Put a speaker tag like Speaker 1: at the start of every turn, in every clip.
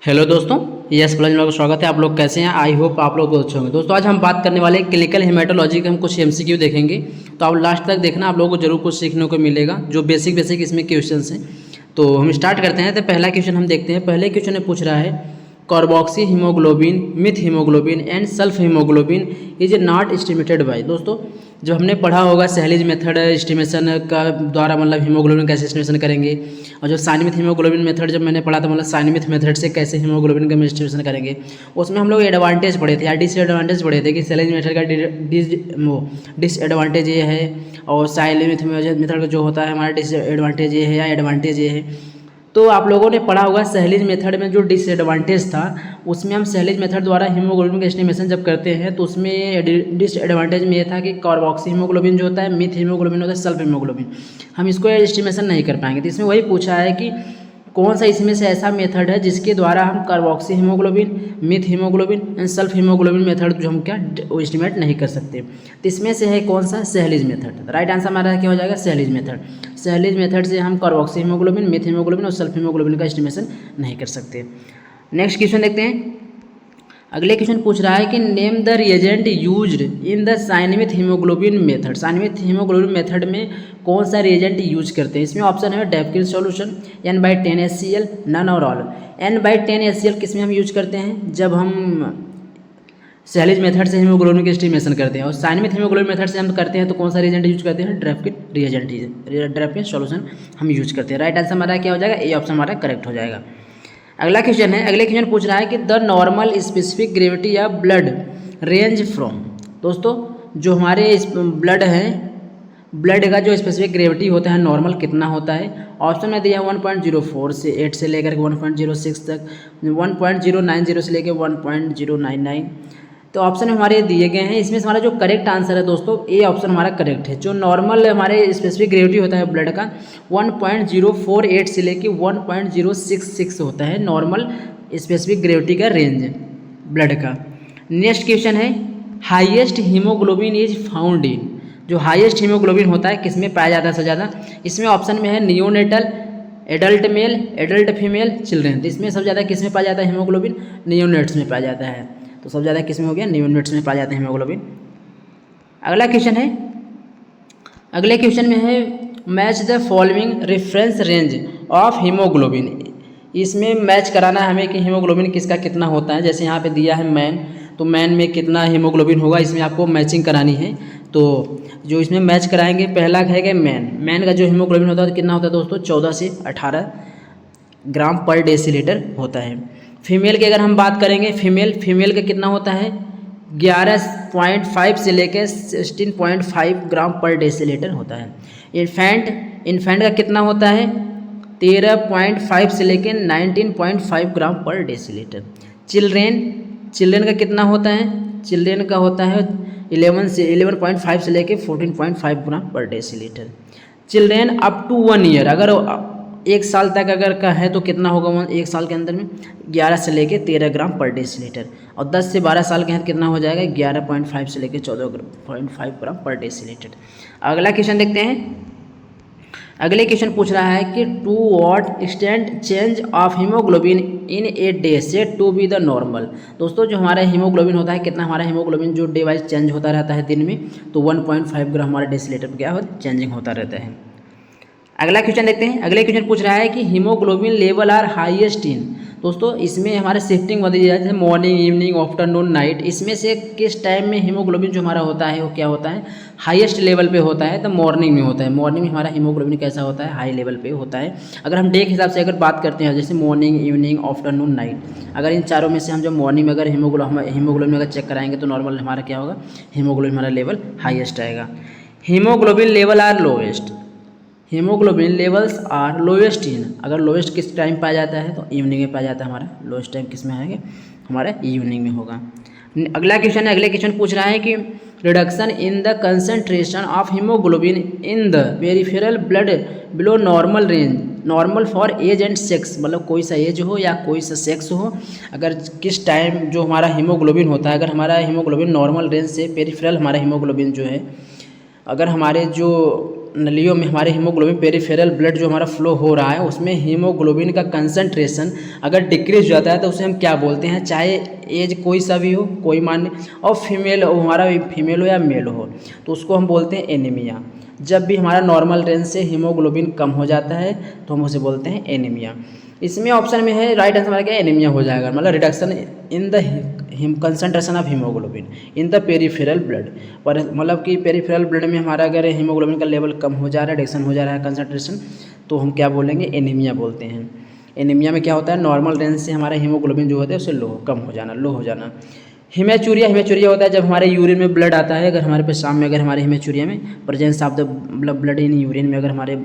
Speaker 1: Hello दोस्तों, yes plus में स्वागत है। आप लोग कैसे हैं? आई होप आप लोग बहुत अच्छे होंगे। दोस्तों आज हम बात करने वाले हैं क्लिनिकल हेमेटोलॉजी के हम कुछ एमसीक्यू देखेंगे, तो आप लास्ट तक देखना, आप लोगों को जरूर कुछ सीखने को मिलेगा। जो बेसिक इसमें क्वेश्चंस हैं, तो हम स्टार्ट करते हैं। तो पहला क्वेश्चन हम देखते हैं। पहले क्वेश्चन में पूछ रहा है carboxy haemoglobin, myth haemoglobin and sulph haemoglobin is not estimated by. दोस्तों जब हमने पढ़ा होगा सैलिज मेथड एस्टिमेशन का द्वारा, मतलब हीमोग्लोबिन कैसे एस्टिमेशन करेंगे, और जो साइनमिथ हीमोग्लोबिन मेथड जब मैंने पढ़ा था, मतलब साइनमिथ मेथड से कैसे हीमोग्लोबिन का एस्टिमेशन करेंगे, उसमें हम लोग एडवांटेज पढ़े थे या डिसएडवांटेज पढ़े थे कि सैलिज मेथड का डिसएडवांटेज ये है और साइनमिथ मेथड का जो होता है हमारा डिसएडवांटेज ये है या एडवांटेज ये है। तो आप लोगों ने पढ़ा होगा सैलिज मेथड में जो डिसएडवांटेज था, उसमें हम सैलिज मेथड द्वारा हीमोग्लोबिन का एस्टिमेशन जब करते हैं तो उसमें डिसएडवांटेज में ये था कि कार्बोक्सी हीमोग्लोबिन जो होता है, मिथ हीमोग्लोबिन होता है, सल्फ हीमोग्लोबिन, हम इसको एस्टिमेशन नहीं कर पाएंगे। तो इसमें वही पूछा है कि कौन सा इसमें से ऐसा मेथड है जिसके द्वारा हम carboxy haemoglobin, myth haemoglobin and sulph haemoglobin method जो हम क्या एस्टिमेट नहीं कर सकते। तो इसमें से है कौन सा? सैलिज मेथड। राइट आंसर हमारा क्या हो जाएगा? सैलिज मेथड। सैलिज मेथड से हम कार्बोक्सी हीमोग्लोबिन, मिथ हीमोग्लोबिन और सल्फ हीमोग्लोबिन का एस्टिमेशन नहीं कर सकते। नेक्स्ट क्वेश्चन देखते हैं। अगले क्वेश्चन पूछ रहा है कि name the reagent used in the cyanmeth haemoglobin method. Cyanmeth haemoglobin method में कौन सा रिएजेंट यूज करते हैं? इसमें ऑप्शन है डैफकिन सॉल्यूशन, N/10 HCl, नन और ऑल। N/10 HCl किस में हम यूज करते हैं? जब हम सैलिज मेथड से हीमोग्लोबिन की एस्टिमेशन करते हैं, और साइनमिथ हीमोग्लोबिन मेथड से हम करते हैं तो कौन सा रिएजेंट यूज करते हैं? ड्रैफकिन रिएजेंट, ड्रैफकिन सॉल्यूशन हम यूज करते हैं। राइट आंसर हमारा क्या हो जाएगा? ए ऑप्शन हमारा करेक्ट हो जाएगा। अगला क्वेश्चन है। अगले क्वेश्चन पूछ रहा है कि द नॉर्मल स्पेसिफिक ग्रेविटी या ब्लड रेंज फ्रॉम। दोस्तों जो हमारे ब्लड है, ब्लड का जो स्पेसिफिक ग्रेविटी होता है नॉर्मल कितना होता है? ऑप्शन में दिया 1.04 से 8 से लेकर 1.06 तक, 1.090 से लेकर 1.099। तो ऑप्शन हमारे दिए गए हैं। इसमें से हमारा जो करेक्ट आंसर है दोस्तों, ए ऑप्शन हमारा करेक्ट है। जो नॉर्मल हमारे स्पेसिफिक ग्रेविटी होता है ब्लड का 1.048 से लेके 1.066 होता है नॉर्मल स्पेसिफिक ग्रेविटी का रेंज ब्लड का। नेक्स्ट क्वेश्चन है highest haemoglobin is found in. जो हाईएस्ट हीमोग्लोबिन होता है किस में पाया जाता है सबसे ज़्यादा? इसमें ऑप्शन में है neonatal, adult mail, adult female, children. तो इसमें सबसे ज़्यादा किस में पाया जाता है हीमोग्लोबिन? नियोनेट्स में पाया जाता है। तो सबसे ज़्यादा किस में हो गया? नियोनेट्स में पाया जाता है हीमोग्लोबिन। अगला क्वेश्चन है। अगले क्वेश्चन में है match the following reference range of haemoglobin. इसमें मैच कराना है हमें कि हीमोग्लोबिन किसका कितना होता है। जैसे यहाँ पे दिया है मैन, तो मैन में कितना हीमोग्लोबिन होगा, इसमें आपको मैचिंग करानी है। तो जो इसमें मैच कराएंगे, पहला है मैन। मैन का जो हीमोग्लोबिन होता है कितना होता है दोस्तों? 14 से 18 ग्राम पर डेसीलीटर होता है। फीमेल की अगर हम बात करेंगे, फीमेल का कितना होता है? 11.5 से लेकर 16.5 ग्राम पर डेसीलीटर होता है। इन्फेंट का कितना होता है? 13.5 से लेकर 19.5 ग्राम पर डेसीलीटर। चिल्ड्रेन का कितना होता है? चिल्ड्रेन का होता है 11.5 से लेकर 14.5 gram per decilitre. Children up to 1 year, अगर 1 साल तक अगर का है तो कितना होगा? 1 साल के अंदर में 11 से लेके 13 ग्राम पर डेसीलीटर। और 10 से 12 साल के अंदर कितना हो जाएगा? 11.5 से लेके 14.5 ग्राम पर डेसीलीटर। अगला क्वेश्चन देखते हैं। अगले क्वेश्चन पूछ रहा है कि to what extent change of haemoglobin in a day said to be the normal. दोस्तों जो हमारा हीमोग्लोबिन होता है, कितना हमारा हीमोग्लोबिन जो डे वाइज चेंज होता रहता है दिन में, तो 1.5 ग्राम हमारा डेसीलीटर पर क्या होता है? चेंजिंग होता रहता है। अगला क्वेश्चन देखते हैं। अगले क्वेश्चन पूछ रहा है कि haemoglobin level are highest in. दोस्तों इसमें हमारे शिफ्टिंग बदल जाती है, मॉर्निंग, इवनिंग, आफ्टरनून, नाइट। इसमें से किस टाइम में हीमोग्लोबिन जो हमारा होता है वो क्या होता है? हाईएस्ट लेवल पे होता है। तो मॉर्निंग में होता है। मॉर्निंग में हमारा हीमोग्लोबिन कैसा होता है? हाई लेवल पे होता है। अगर हम डे के हिसाब से अगर बात करते हैं, जैसे मॉर्निंग, इवनिंग, आफ्टरनून, नाइट, अगर इन चारों में से हम जो मॉर्निंग में अगर हीमोग्लोबिन अगर चेक कराएंगे तो नॉर्मल हमारा क्या होगा? हीमोग्लोबिन हमारा लेवल हाईएस्ट आएगा। Haemoglobin level are lowest. Haemoglobin levels are lowest in, अगर लोएस्ट किस टाइम पाया जाता है तो इवनिंग में पाया जाता है। हमारा लोएस्ट टाइम किस में आएगा? हमारा इवनिंग में होगा। अगला क्वेश्चन है। अगले क्वेश्चन पूछ रहा है कि reduction in the concentration of haemoglobin in the peripheral blood below normal range, normal for age and sex. मतलब कोई सा एज हो या कोई सा सेक्स हो, अगर किस टाइम जो हमारा हीमोग्लोबिन होता है, अगर हमारा हीमोग्लोबिन नॉर्मल रेंज से पेरिफेरल हमारा हीमोग्लोबिन जो है, अगर हमारे जो नलियों में हमारे हीमोग्लोबिन पेरिफेरल ब्लड जो हमारा फ्लो हो रहा है उसमें हीमोग्लोबिन का कंसंट्रेशन अगर डिक्रीज हो जाता है तो उसे हम क्या बोलते हैं, चाहे एज कोई सा भी हो, कोई मान्य, और फीमेल हमारा फीमेल हो या मेल हो, तो उसको हम बोलते हैं एनीमिया। जब भी हमारा नॉर्मल रेंज से हीमोग्लोबिन कम हो जाता है तो हम उसे बोलते हैं एनीमिया। इसमें ऑप्शन में है राइट आंसर हमारा क्या है, एनीमिया हो जाएगा, मतलब reduction in the concentration of haemoglobin in the peripheral blood. पर मतलब कि पेरिफेरल ब्लड में हमारा अगर हीमोग्लोबिन का लेवल कम हो जा रहा है, रिडक्शन हो जा रहा है कंसंट्रेशन, तो हम क्या बोलेंगे, एनीमिया बोलते हैं। एनीमिया में क्या होता है, नॉर्मल रेंज से हमारा हीमोग्लोबिन जो होता है उससे कम हो जाना, लो हो जाना। हिमेचूरिया होता है जब हमारे यूरिन में ब्लड आता है, अगर हमारे पेशाब में अगर हमारे हिमेचूरिया में presence of the blood in urine में अगर हमारे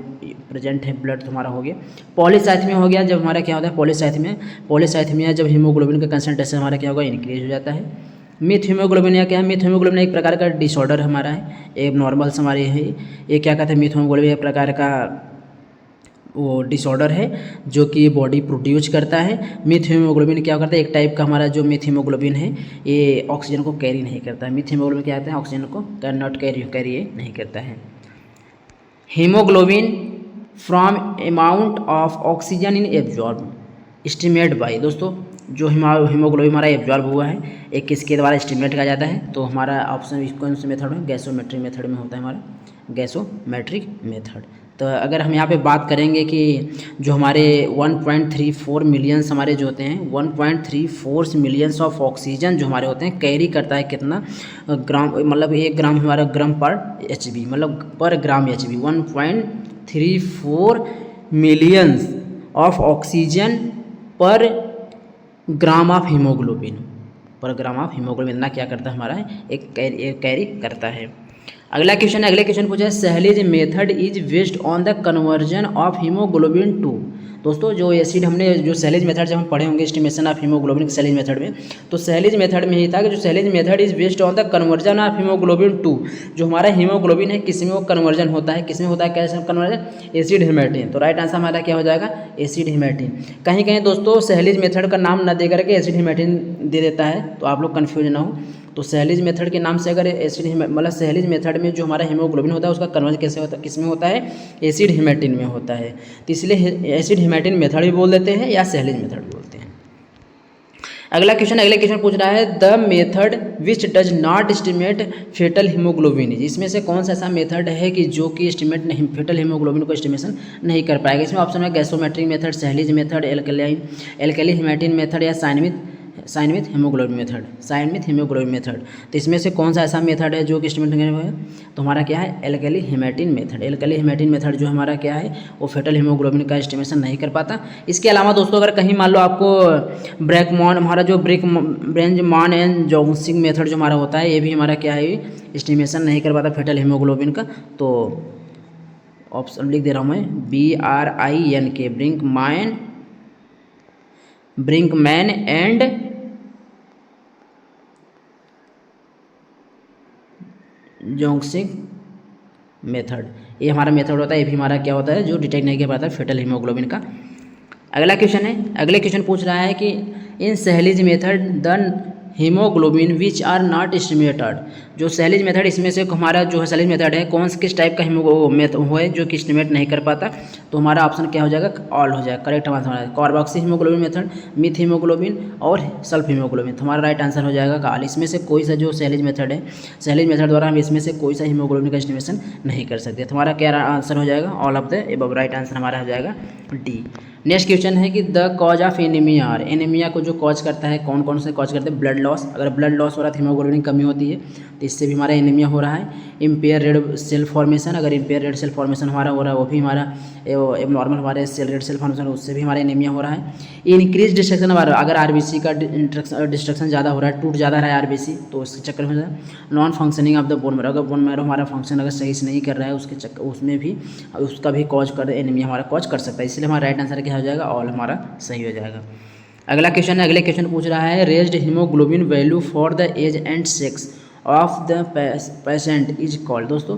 Speaker 1: प्रेजेंट है ब्लड तो हमारा हो गया। पॉलीसाइथेमिया हो गया जब हमारा क्या होता है, पॉलीसाइथेमिया जब हीमोग्लोबिन का कंसंट्रेशन हमारा क्या होगा, इंक्रीज हो जाता है। मिथ हीमोग्लोबिन क्या है, मिथ हीमोग्लोबिन एक प्रकार का डिसऑर्डर हमारा है, एक नॉर्मल्स हमारे है, ये क्या कहते हैं, मिथ हीमोग्लोबिन एक प्रकार का वो डिसऑर्डर है जो कि बॉडी प्रोड्यूस करता है। मिथ हीमोग्लोबिन क्या करता है, एक टाइप का हमारा जो मिथ हीमोग्लोबिन है ये ऑक्सीजन को कैरी नहीं करता है। मिथ हीमोग्लोबिन क्या कहते हैं, ऑक्सीजन को कैन नॉट कैरी ये नहीं करता है। Haemoglobin from amount of oxygen in absorb estimate by, दोस्तों जो हीमोग्लोबिन हमारा एब्जॉर्ब हुआ है एक किसके द्वारा एस्टिमेट किया जाता है, तो हमारा ऑप्शन कौन से मेथड में, गैसोमेट्रिक मेथड में होता है हमारा, गैसोमेट्रिक मेथड। तो अगर हम यहाँ पे बात करेंगे कि जो हमारे 1.34 मिलियंस हमारे जो होते हैं, 1.34 मिलियंस ऑफ ऑक्सीजन जो हमारे होते हैं कैरी करता है कितना ग्राम, मतलब 1 ग्राम हमारा ग्राम पर एचबी, मतलब पर ग्राम एचबी, 1.34 मिलियंस ऑफ ऑक्सीजन पर ग्राम ऑफ हीमोग्लोबिन, पर ग्राम ऑफ हीमोग्लोबिन इतना क्या करता है हमारा, एक कैरी करता है। अगला क्वेश्चन पूछा है, Sahli's method is based on the conversion of haemoglobin to. दोस्तों जो एसिड हमने जो सहलिज मेथड जब हम पढ़े होंगे estimation of haemoglobin Sahli's method में, तो सहलिज मेथड में ही था कि जो Sahli's method is based on the conversion of haemoglobin to, जो हमारा हीमोग्लोबिन है किस में वो कन्वर्जन होता है, किस में होता है, कैसे कन्वर्जन, एसिड हेमेटिन। तो राइट आंसर हमारा क्या हो जाएगा, एसिड हेमेटिन। कहीं कहीं दोस्तों सहलिज मेथड का नाम न दे करके एसिड हेमेटिन दे देता है, तो आप लोग कन्फ्यूज ना हो। तो सहलिज मेथड के नाम से अगर एसिड मतलब सहलिज मेथड में जो हमारा हीमोग्लोबिन होता है उसका कन्वर्जन कैसे होता है, किस में होता है, एसिड हेमेटिन में होता है। तो इसलिए एसिड हेमेटिन मेथड भी बोल देते हैं या सहलिज मेथड भी बोलते हैं। अगला क्वेश्चन पूछ रहा है, the method which does not estimate fetal haemoglobin. इसमें से कौन सा ऐसा मेथड है कि जो कि एस्टिमेट नहीं, फेटल हीमोग्लोबिन को एस्टिमेशन नहीं कर पाएगा। इसमें ऑप्शन है gasometric method, Sahli's method, alkali haematin method या साइन विथ हीमोग्लोबिन मेथड। तो इसमें से कौन सा ऐसा मेथड है जो कि एस्टिमेट नहीं है, तो हमारा क्या है, alkali haematin method. Alkali haematin method जो हमारा क्या है वो फेटल हीमोग्लोबिन का एस्टिमेशन नहीं कर पाता। इसके अलावा दोस्तों अगर कहीं मान लो आपको ब्रैकमॉन हमारा जो ब्रेंजमान एंड जोंगसिंग मेथड जो हमारा होता है ये भी हमारा क्या है, एस्टिमेशन नहीं कर पाता फेटल हीमोग्लोबिन का। तो ऑप्शन लिख दे रहा हूँ मैं, BRINK ब्रिंकमैन एंड जोंगसिंग मेथड, ये हमारा मेथड होता है, ये भी हमारा क्या होता है जो डिटेक्ट नहीं कर पाता है फेटल हीमोग्लोबिन का। अगला क्वेश्चन पूछ रहा है कि in Sahli's method the haemoglobin which are not estimated. जो सहलिज मेथड इसमें से हमारा जो है सहलिज मेथड है कौन किस टाइप का मेथड है जो कि एस्टिमेट नहीं कर पाता, तो हमारा ऑप्शन क्या हो जाएगा, ऑल हो जाएगा। करेक्ट आंसर हमारा carboxy haemoglobin method, myth haemoglobin और सल्फ हीमोग्लोबिन। तो हमारा राइट आंसर हो जाएगा ऑल। इसमें से कोई सा जो सहलिज मेथड है, सहलिज मेथड द्वारा हम इसमें से कोई सा हीमोग्लोबिन का एस्टिमेशन नहीं कर सकते। तो हमारा क्या आंसर हो जाएगा, all of the above. Right answer हमारा हो जाएगा डी। नेक्स्ट क्वेश्चन है कि the cause of anaemia, anaemia को जो कॉज करता है कौन कौन से कॉज करते हैं, ब्लड लॉस। अगर ब्लड लॉस हो रहा है हीमोग्लोबिन कमी होती है तो इससे भी हमारा एनीमिया हो रहा है। इम्पेयर रेड सेल फॉर्मेशन, अगर इम्पेयर रेड सेल फॉर्मेशन हमारा हो रहा है वो भी हमारा नॉर्मल हमारे सेल रेड सेल फॉर्मेशन उससे भी हमारा एनीमिया हो रहा है। इंक्रीज डिस्ट्रक्शन अगर आरबीसी का डिस्ट्रक्शन ज़्यादा हो रहा है, टूट ज़्यादा रहा है आरबीसी, तो उसके चक्कर में non functioning of the bone marrow, अगर बोन मैरो हमारा फंक्शन अगर सही से नहीं कर रहा है उसके चक्कर उसमें भी उसका भी कॉज कर एनीमिया हमारा कॉज कर सकता है। इसलिए हमारा राइट आंसर क्या हो जाएगा, ऑल हमारा सही हो जाएगा। अगले क्वेश्चन पूछ रहा है, raised haemoglobin value for the age and sex of the patient is called. दोस्तों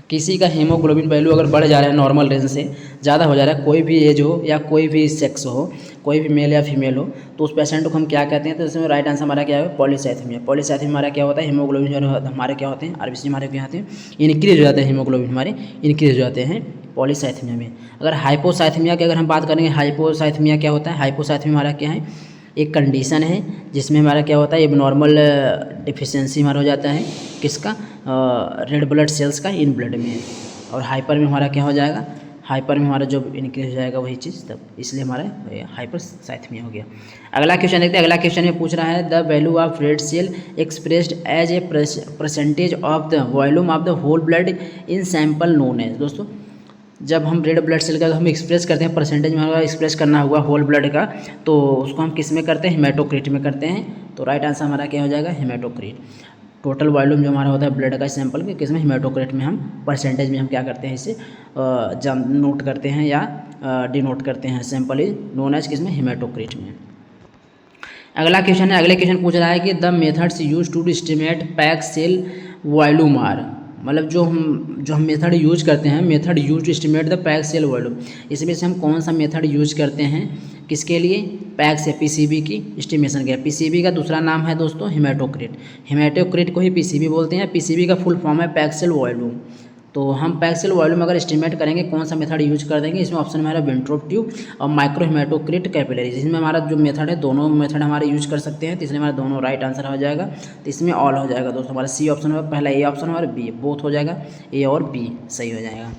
Speaker 1: किसी का हीमोग्लोबिन वैल्यू अगर बढ़ जा रहा है नॉर्मल रेंज से ज़्यादा हो जा रहा है, कोई भी एज हो या कोई भी सेक्स हो, कोई भी मेल या फीमेल हो तो उस पेशेंट को हम क्या कहते हैं, तो इसमें राइट आंसर हमारा क्या है, पॉलीसाइथेमिया। पॉलीसाइथेमिया हमारा क्या होता है, हीमोग्लोबिन हमारे क्या होते हैं, आरबीसी हमारे क्या होते हैं, इंक्रीज हो जाते हैं, हीमोग्लोबिन हमारे इंक्रीज हो जाते हैं पॉलीसाइथेमिया में। अगर हाइपोसाइथेमिया की अगर हम बात करेंगे, हाइपोसाइथेमिया क्या होता है, हाइपोसाइथेमिया हमारा क्या है, एक कंडीशन है जिसमें हमारा क्या होता है, एबनॉर्मल डिफिशियंसी हमारा हो जाता है किसका, रेड ब्लड सेल्स का इन ब्लड में। और हाइपर में हमारा क्या हो जाएगा, हाइपर में हमारा जो इंक्रीज हो जाएगा वही चीज़, तब इसलिए हमारा हाइपरसाइथेमिया हो गया। अगला क्वेश्चन देखते हैं। अगला क्वेश्चन में पूछ रहा है the value of red cell expressed as a percentage of the volume of the whole blood in sample known as. दोस्तों जब हम रेड ब्लड सेल का हम एक्सप्रेस करते हैं, परसेंटेज में हमारा एक्सप्रेस करना हुआ होल ब्लड का, तो उसको हम किस में करते हैं, हेमाटोक्रिट में करते हैं। तो राइट आंसर हमारा क्या हो जाएगा, हेमाटोक्रिट। टोटल वॉल्यूम जो हमारा होता है ब्लड का सैंपल के, किस में, हेमाटोक्रिट में हम परसेंटेज में हम क्या करते हैं, इसे नोट करते हैं या डिनोट करते हैं। सैंपल इज नोन एज किस में, हेमाटोक्रिट में। अगला क्वेश्चन है, अगले क्वेश्चन पूछ रहा है कि the methods use to estimate pack cell volume are. मतलब जो हम मेथड यूज करते हैं, method use to estimate the pack cell volume, इसमें से हम कौन सा मेथड यूज करते हैं, किसके लिए, पैक से पीसीबी की एस्टिमेशन के। पीसीबी का दूसरा नाम है दोस्तों हेमाटोक्रिट। हेमाटोक्रिट को ही पीसीबी बोलते हैं। पीसीबी का फुल फॉर्म है पैक सेल वॉल्यूम। तो हम पैक सेल वॉल्यूम अगर एस्टिमेट करेंगे कौन सा मेथड यूज कर देंगे, इसमें ऑप्शन हमारा विंट्रोप ट्यूब और माइक्रो हेमाटोक्रिट कैपिलरीज। इसमें हमारा जो मेथड है, दोनों मेथड हमारे यूज कर सकते हैं, तो इसलिए हमारा दोनों राइट आंसर हो जाएगा। तो इसमें ऑल हो जाएगा दोस्तों, हमारा सी ऑप्शन होगा, पहला ए ऑप्शन हमारा बी, बोथ हो जाएगा, ए और बी सही हो जाएगा।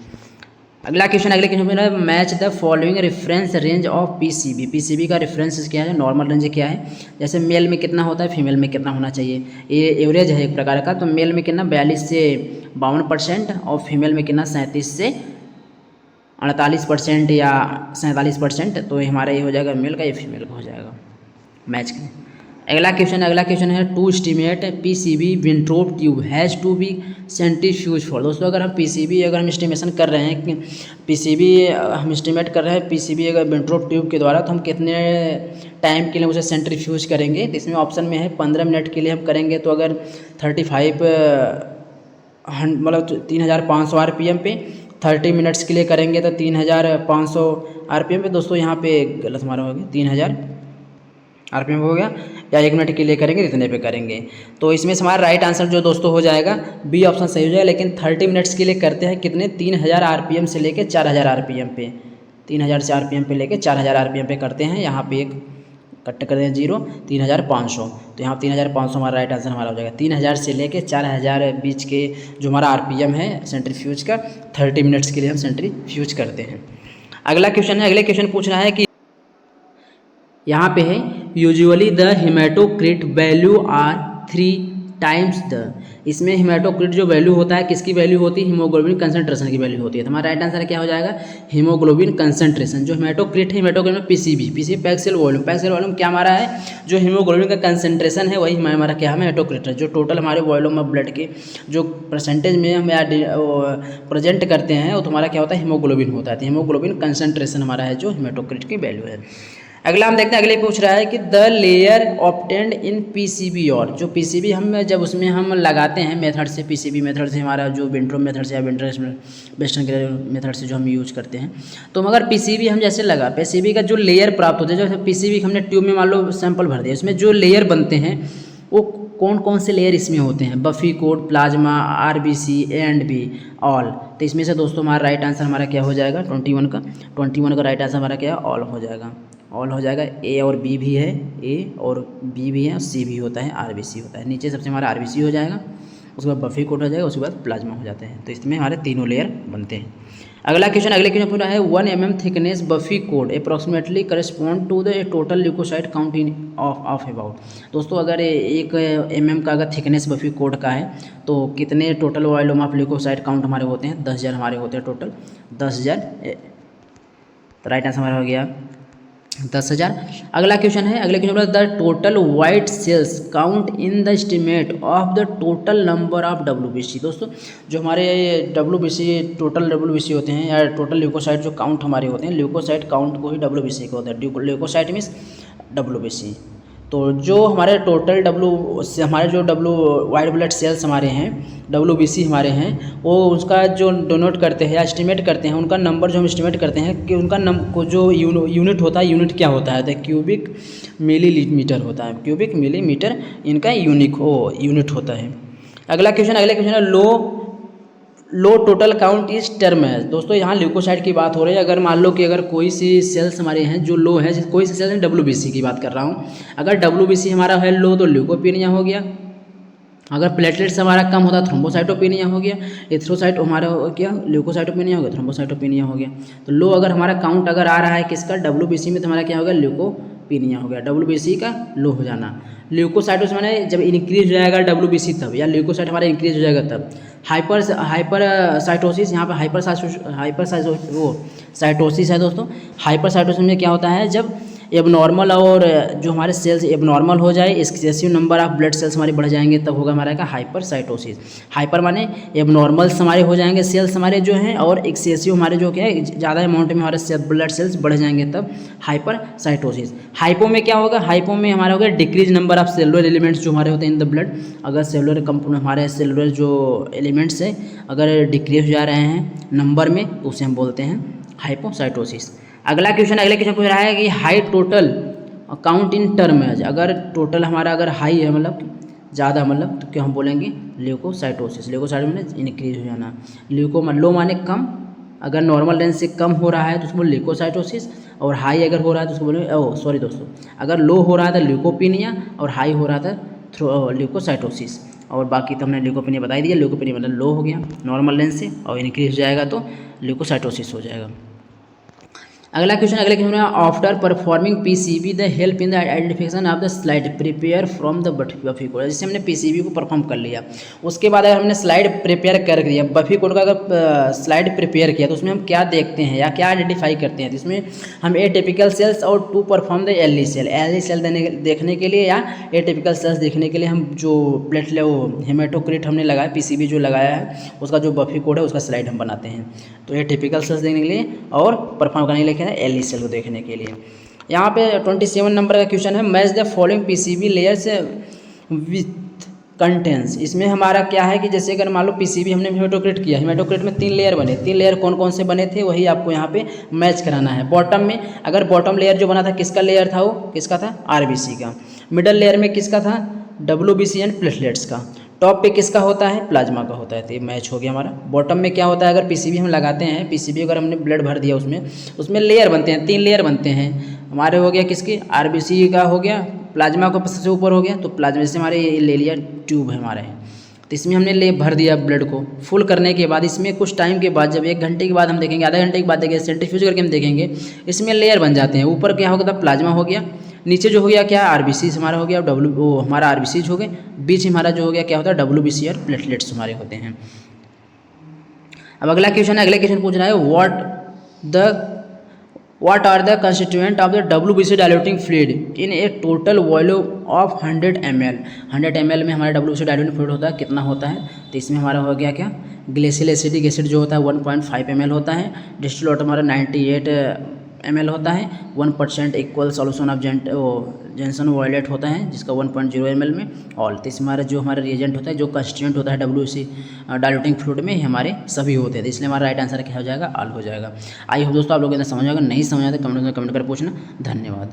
Speaker 1: अगला क्वेश्चन में match the following reference range of PCB. PCB का रेफरेंस क्या है, नॉर्मल रेंज क्या है, जैसे मेल में कितना होता है, फीमेल में कितना होना चाहिए, ये एवरेज है एक प्रकार का। तो मेल में कितना 42 से 52% और फीमेल में कितना 37 से 48% या 47%। तो हमारा ये हो जाएगा मेल का, ये फीमेल का हो जाएगा मैच का। अगला क्वेश्चन है to estimate PCB Wintrobe tube has to be centrifuge for. दोस्तों अगर हम पीसीबी अगर हम एस्टिमेशन कर रहे हैं कि पीसीबी हम एस्टिमेट कर रहे हैं पीसीबी अगर विंट्रोप ट्यूब के द्वारा, तो हम कितने टाइम के लिए उसे सेंट्रीफ्यूज करेंगे। तो इसमें ऑप्शन में है 15 मिनट के लिए हम करेंगे, तो अगर 35 मतलब 3500 RPM पे 30 मिनट्स के लिए करेंगे तो 3500 RPM पे। दोस्तों यहाँ पे गलत हमारा हो गया, 3000 RPM हो गया, या 1 मिनट के लिए करेंगे इतने पे करेंगे। तो इसमें से हमारा राइट आंसर जो दोस्तों हो जाएगा बी ऑप्शन सही हो जाएगा। लेकिन 30 मिनट्स के लिए करते हैं कितने, 3000 RPM से लेके 4000 RPM पे, 3000 से RPM पे लेके 4000 RPM पे करते हैं। यहाँ पे एक कट कर दें 0, 3500, तो यहाँ 3500 हमारा राइट आंसर हमारा हो जाएगा। 3000 से लेके 4000 बीच के जो हमारा RPM है सेंट्रीफ्यूज का, 30 मिनट्स के लिए हम सेंट्रीफ्यूज करते हैं। अगला क्वेश्चन है, अगले क्वेश्चन पूछ रहा है कि यहाँ पे है usually the haematocrit value are 3 times the. इसमें हेमाटोक्रिट जो वैल्यू होता है किसकी वैल्यू होती है, हीमोग्लोबिन कंसंट्रेशन की वैल्यू होती है। तो हमारा राइट आंसर क्या हो जाएगा, हीमोग्लोबिन कंसंट्रेशन। जो हेमाटोक्रिट है, हेमाटोक्रिट में पीसीबी पैक सेल वॉल्यूम क्या हमारा है, जो हीमोग्लोबिन का कंसंट्रेशन है वही हमारा क्या है, हेमाटोक्रिट है। जो टोटल हमारे वॉल्यूम ऑफ ब्लड के जो परसेंटेज में हम प्रेजेंट करते हैं वो तुम्हारा क्या होता है, हीमोग्लोबिन होता है। तो हीमोग्लोबिन कंसंट्रेशन हमारा है जो हेमाटोक्रिट की वैल्यू है। अगला हम देखते हैं, अगले पूछ रहा है कि the layer obtained in PCB. और जो पीसीबी हम जब उसमें हम लगाते हैं मेथड से, पीसीबी मेथड से, हमारा जो विंट्रोप मेथड से या वेस्टर्न मेथड से जो हम यूज करते हैं, तो मगर पीसीबी हम जैसे लगा, पीसीबी का जो लेयर प्राप्त होते हैं, जैसे पीसीबी हमने ट्यूब में मान लो सैंपल भर दिया, उसमें जो लेयर बनते हैं वो कौन कौन से लेयर इसमें होते हैं, buffy code, plasma, RBC, A&B, all. तो इसमें से दोस्तों हमारा राइट आंसर हमारा क्या हो जाएगा, 21 का राइट आंसर हमारा क्या है, ऑल हो जाएगा। ऑल हो जाएगा। ए और बी भी है, ए और बी भी है, और सी भी होता है, RBC होता है। नीचे सबसे हमारा RBC हो जाएगा, उसके बाद बफी कोट हो जाएगा, उसके बाद प्लाज्मा हो जाते हैं। तो इसमें हमारे तीनों लेयर बनते हैं। अगले क्वेश्चन पूरा है 1 mm thickness buffy coat approximately correspond to the total leucocyte count in of about. दोस्तों अगर 1 mm का अगर थिकनेस बफी कोड का है तो कितने total volume of leucocyte count हमारे होते हैं, 10,000 हमारे होते हैं टोटल, 10,000। तो राइट आंसर हमारा हो गया 10,000। अगला क्वेश्चन है, the total white cells count in the estimate of the total number of WBC। दोस्तों जो हमारे WBC टोटल WBC होते हैं या टोटल ल्यूकोसाइट जो काउंट हमारे होते हैं, ल्यूकोसाइट काउंट को ही WBC को होता है। Leucocyte means WBC। तो जो हमारे टोटल हमारे जो वाइट ब्लड सेल्स हमारे हैं, WBC हमारे हैं, वो उसका जो डोनेट करते हैं या एस्टिमेट करते हैं, उनका नंबर जो हम एस्टिमेट करते हैं कि उनका जो यूनिट होता है, यूनिट क्या होता है, तो क्यूबिक मिलीमीटर होता है, क्यूबिक मिलीमीटर इनका यूनिट होता है। अगला क्वेश्चन है लो टोटल काउंट इस टर्म है। दोस्तों यहाँ ल्यूकोसाइट की बात हो रही है। अगर मान लो कि अगर कोई सी सेल्स हमारे हैं जो लो है, कोई सी सेल्स WBC की बात कर रहा हूँ, अगर WBC हमारा है लो तो ल्यूकोपीनिया हो गया। अगर प्लेटलेट्स हमारा कम होता है थ्रोम्बोसाइटोपिनिया हो गया। एथ्रोसाइट हमारा हो गया ल्यूकोसाइटोपिनिया हो गया, थ्रोम्बोसाइटोपिनिया हो गया। तो लो अगर हमारा काउंट अगर आ रहा है किसका, WBC में, तो हमारा क्या होगा, ल्यूकोपीनिया हो गया। WBC का लो हो जाना। ल्यूकोसाइटोस माने जब इंक्रीज हो जाएगा WBC तब, या ल्यूकोसाइट हमारा इंक्रीज हो जाएगा तब। हाइपर साइटोसिस, यहाँ पर साइटोसिस है दोस्तों। हाइपर साइटोसिस में क्या होता है, जब एबनॉर्मल और जो हमारे सेल्स एबनॉर्मल हो जाए, excessive number of blood cells हमारे बढ़ जाएंगे, तब होगा हमारा का हाइपर साइटोसिस। हाइपर माने एबनॉर्मल्स हमारे हो जाएंगे सेल्स हमारे जो हैं, और एक्सेसिव हमारे जो क्या है ज़्यादा अमाउंट में हमारे ब्लड सेल्स बढ़ जाएंगे, तब हाइपर साइटोसिस। हाइपो में क्या होगा, हाइपो में हमारा होगा decrease number of cellular elements जो हमारे होते हैं इन द ब्लड। अगर सेलुलर कंपोनेंट हमारे सेलुलर जो एलिमेंट्स है अगर डिक्रीज हो जा रहे हैं नंबर में, तो उसे हम बोलते हैं हाइपोसाइटोसिस। अगले क्वेश्चन पूछ रहा है कि high total count in term है। अगर टोटल हमारा अगर हाई है, मतलब ज़्यादा, मतलब तो क्या हम बोलेंगे, ल्यूकोसाइटोसिस। ल्यूकोसाइटोसिस में इंक्रीज हो जाना। लो माने कम, अगर नॉर्मल रेंज से कम हो रहा है तो उसको ल्यूकोसाइटोसिस, और हाई अगर हो रहा है तो उसको बोलेंगे दोस्तों, अगर लो हो रहा था ल्यूकोपीनिया और हाई हो रहा था ल्यूकोसाइटोसिस। और बाकी तो हमने ल्यूकोपीनिया बता ही दिया। ल्यूकोपीनिया मतलब लो हो गया नॉर्मल रेंज से, और इंक्रीज हो जाएगा तो ल्यूकोसाइटोसिस हो जाएगा। अगला क्वेश्चन है after performing PCB the help in the identification of the slide prepare from the buffy code. जैसे हमने PCB को परफॉर्म कर लिया, उसके बाद अगर हमने स्लाइड प्रिपेयर कर दिया, बफी कोड का अगर स्लाइड प्रिपेयर किया, तो उसमें हम क्या देखते हैं या क्या आइडेंटिफाई करते हैं, तो इसमें हम एटिपिकल सेल्स और to perform the L E cell देखने के लिए, या एटिपिकल सेल्स देखने के लिए हम जो हेमेटोक्रिट हमने लगाया, PCB जो लगाया है उसका जो बफी कोड है उसका स्लाइड हम बनाते हैं। तो एटिपिकल सेल्स देखने के लिए और परफॉर्म करने के लिए एली सेल को देखने के लिए। यहाँ पे 27 नंबर का क्वेश्चन है, match the following PCB layers with contents. इसमें हमारा क्या है कि जैसे अगर मान लो PCB हमने हेमेटोक्रिट किया, हेमेटोक्रिट में 3 लेयर बने, 3 लेयर कौन कौन से बने थे वही आपको यहाँ पे मैच कराना है। बॉटम में अगर बॉटम लेयर जो बना था किसका लेयर था, वो किसका था, RBC का। मिडल लेयर में किसका था, WBC एंड प्लेटलेट्स का। टॉप पे किसका होता है, प्लाज्मा का होता है। तो ये मैच हो गया हमारा। बॉटम में क्या होता है, अगर PCB हम लगाते हैं, PCB अगर हमने ब्लड भर दिया उसमें लेयर बनते हैं, 3 लेयर बनते हैं हमारे। हो गया किसकी, RBC का हो गया, प्लाज्मा को सबसे ऊपर हो गया, तो प्लाज्मा से हमारे ये ले लिया ट्यूब है हमारे, तो इसमें हमने भर दिया ब्लड को। फुल करने के बाद इसमें कुछ टाइम के बाद, जब 1 घंटे के बाद हम देखेंगे, आधा घंटे के बाद देखेंगे, सेंट्रीफ्यूज करके हम देखेंगे, इसमें लेयर बन जाते हैं। ऊपर क्या होगा, प्लाज्मा हो गया, नीचे जो हो गया क्या, RBC हमारा हो गया, हमारा RBC हो गए, बीच हमारा जो हो गया क्या होता है, WBC और प्लेटलेट्स हमारे होते हैं। अब अगला क्वेश्चन पूछ रहा है, what are the constituent of the WBC diluting fluid in a total volume of 100 ml। 100 ml में हमारा WBC diluting fluid होता है, कितना होता है, तो इसमें हमारा हो गया क्या, ग्लेशियल एसिडिक एसिड जो होता है 1.5 ml होता है, डिस्टिल वाटर हमारा 98 ml होता है, 1% equal solution of gentian violet होता है जिसका 1.0 ml में ऑल। तो इसमें हमारा जो हमारा रिएजेंट होता है, जो कंस्टिट्यूएंट होता है WBC डाइल्यूटिंग फ्लूइड में हमारे सभी होते हैं, तो इसलिए हमारा राइट आंसर क्या हो जाएगा, ऑल हो जाएगा। आई होप दोस्तों आप लोगों ने समझ आएगा, नहीं समझ आया तो कमेंट कर पूछना। धन्यवाद।